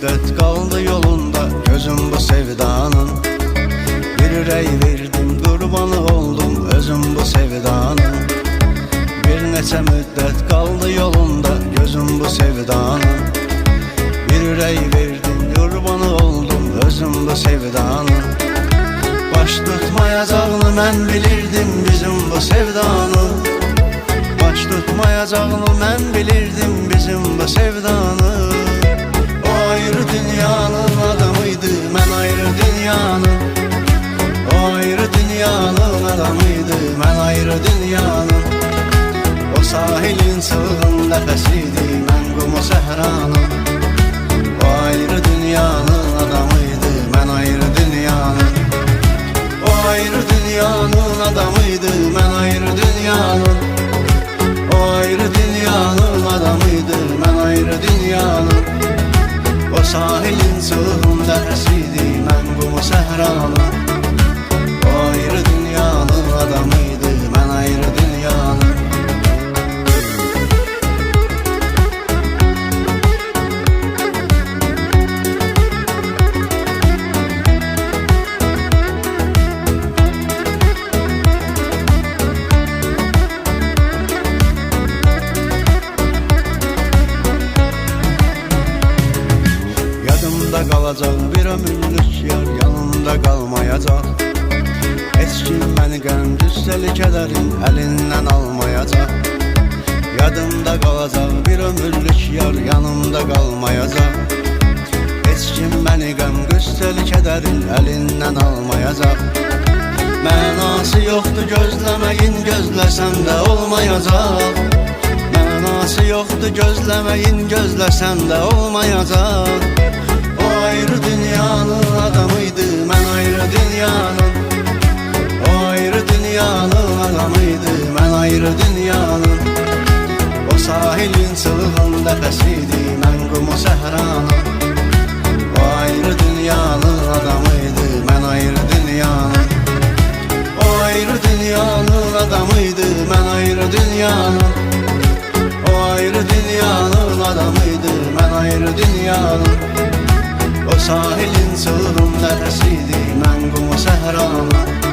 müddet kaldı yolunda gözüm bu sevdanın. Bir ürək verdim, qurbanı oldum özüm bu sevdanın. Bir neçə müddət qaldı yolunda gözüm bu sevdanın. Bir ürək verdim, qurbanı oldum özüm bu sevdanın. Baş tutmayacağını mən bilirdim bizim bu sevdanın. Baş tutmayacağını mən bilirdim bizim bu sevdanın. O ayrı dünyanın adamıydı, mən ayrı dünyanın. O ayrı dünyanın adamıydı, mən ayrı dünyanın. O sahilin çılğın nəfəsiydi, mən qumu səhranın. O ayrı dünyanın adamıydı, mən ayrı dünyanın. O ayrı dünyanın adamıydı, mən ayrı dünyanın. O ayrı dünyanın adamıydı, mən ayrı dünyanın. O sahilin çılğın nəfəsiydi, mən qumu səhranın. O ayrı dünyanın adamıydı, mən ayrı dünyanın. Yadımda qalacaq bir ömürlük yar, yanımda qalmayacaq. Heç kim məni qəm-güzəli kədərin əlindən almayacaq. Yadımda qalacaq bir ömürlük yar, yanımda qalmayacaq. Heç kim məni qəm-güzəli kədərin əlindən almayacaq. Mənası yoxdur gözləməyin, gözləsən də olmayacaq. Mənası yoxdur gözləməyin, gözləsən də olmayacaq. O ayrı dünyanın adamıydı, mən ayrı dünyanın. O ayrı dünyanın adamıydı, mən ayrı dünyanın. O sahilin çılğın nəfəsiydi, mən qumu səhranın. O ayrı dünyanın adamıydı, mən ayrı dünyanın. O ayrı dünyanın adamıydı, mən ayrı dünyanın. O ayrı dünyanın adamıydı, mən ayrı dünyanın. O sahilin çılğın nəfəsiydi, mən qumu səhranın.